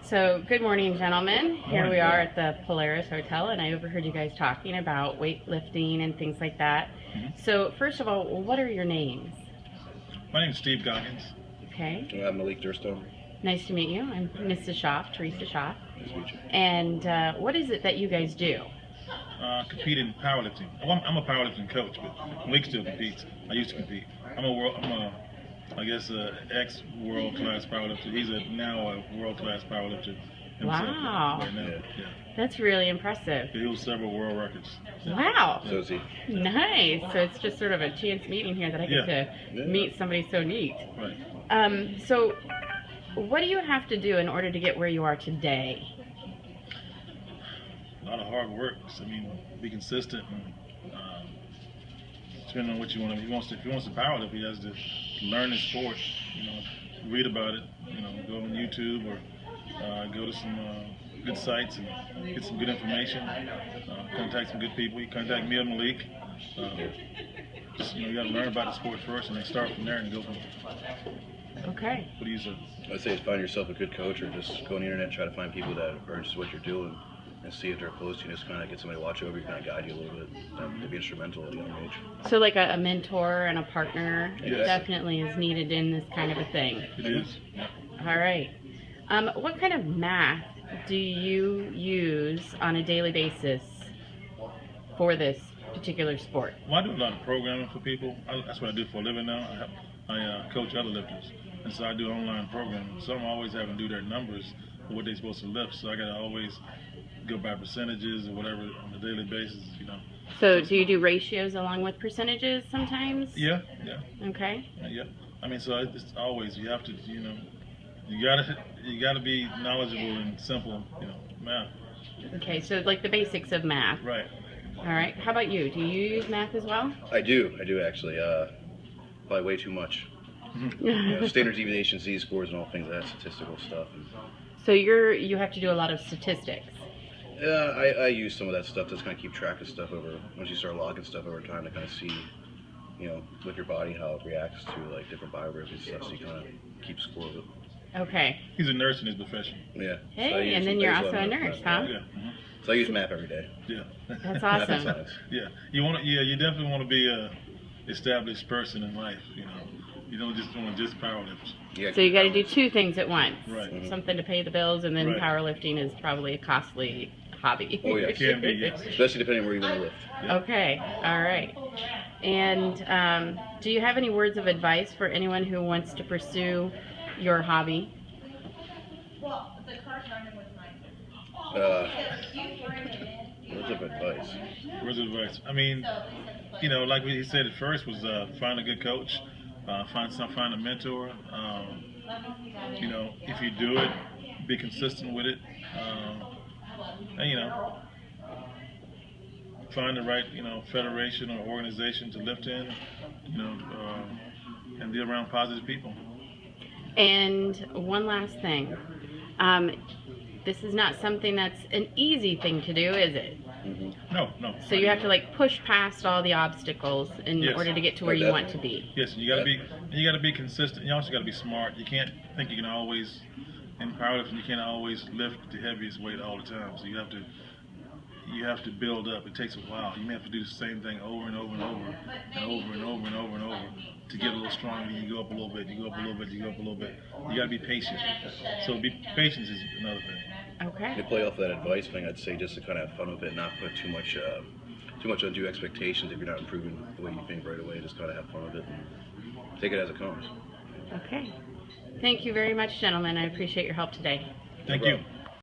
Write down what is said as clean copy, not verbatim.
So, good morning, gentlemen. Here Morning. we are at the Polaris Hotel, and I overheard you guys talking about weightlifting and things like that. So, first of all, what are your names? My name's Steve Goggins. Okay. I'm Malik Durstone. Nice to meet you. I'm Mrs. Schaaf, Teresa Schaaf. Nice to meet you. And what is it that you guys do? Compete in powerlifting. Well, I'm a powerlifting coach, but Malik still competes. I used to compete. I guess, ex-world class powerlifter. He's now a world class powerlifter himself. Wow. Right now. Yeah. That's really impressive. He holds several world records. Wow. So is he. Nice. So it's just sort of a chance meeting here that I get to meet somebody so neat. Right. So what do you have to do in order to get where you are today? A lot of hard work. I mean, be consistent and depending on what you want to. If he wants to powerlift, he has to learn the sport. Read about it. Go on YouTube or go to some good sites and get some good information. Contact some good people. You contact me or Malik. You got to learn about the sport first, and then start from there and go from there. Okay. What do you say? I'd say find yourself a good coach, or just go on the internet and try to find people that are interested in what you're doing, and see if they're close to you. Just kind of get somebody to watch over you, kind of guide you a little bit. To be instrumental at a young age. So like a mentor and a partner Yes. definitely is needed in this kind of a thing. It is. Yeah. All right. What kind of math do you use on a daily basis for this particular sport? Well, I do a lot of programming for people. That's what I do for a living now. I coach other lifters, and so I do online programming. So I'm always having to do their numbers for what they're supposed to lift. So I got to always go by percentages or whatever on a daily basis. So do you do ratios along with percentages sometimes? Yeah. Okay. Yeah. I mean, so it's always you have to, you gotta be knowledgeable in simple, math. Okay, so like the basics of math. Right. All right. How about you? Do you use math as well? I do actually. Probably way too much. Standard deviation, z-scores, and all things like that, statistical stuff. So you have to do a lot of statistics. Yeah, I use some of that stuff to kind of keep track of stuff once you start logging stuff over time to kind of see, with your body how it reacts to like different biorhythms and stuff, so you kind of keep score of it. Okay. He's a nurse in his profession. Yeah. Hey, and then you're also a nurse, huh? Yeah. So I use math every day. Yeah. That's Math and awesome. science. Yeah. You definitely want to be a established person in life. You don't just want to just powerlift. Yeah. So you got to do two things at once. Right. Something to pay the bills, and then Right. powerlifting is probably a costly hobby. Oh, yeah. It can be, yes. Especially depending on where you want to lift. Okay. All right. And do you have any words of advice for anyone who wants to pursue your hobby? Well, the car's running with mine. Words of advice. Words of advice. I mean, like he said at first was find a good coach, find a mentor. If you do it, be consistent with it, and find the right federation or organization to lift in, and be around positive people. And one last thing. This is not something that's an easy thing to do, is it? No. So you have to like push past all the obstacles in Yes. order to get to where you want to be. Yes, and you gotta be consistent. You also gotta be smart. You can't think you can always in powerlifting. You can't always lift the heaviest weight all the time. So you have to build up. It takes a while. You may have to do the same thing over and over and over and over and over and over and over to get a little stronger. You go up a little bit. You go up a little bit. You go up a little bit. You gotta be patient. So patience is another thing. Okay. To play off that advice thing, I'd say just to kind of have fun with it, not put too much undue expectations if you're not improving the way you think right away. Just kind of have fun with it and take it as it comes. Okay. Thank you very much, gentlemen. I appreciate your help today. Thank No you. problem.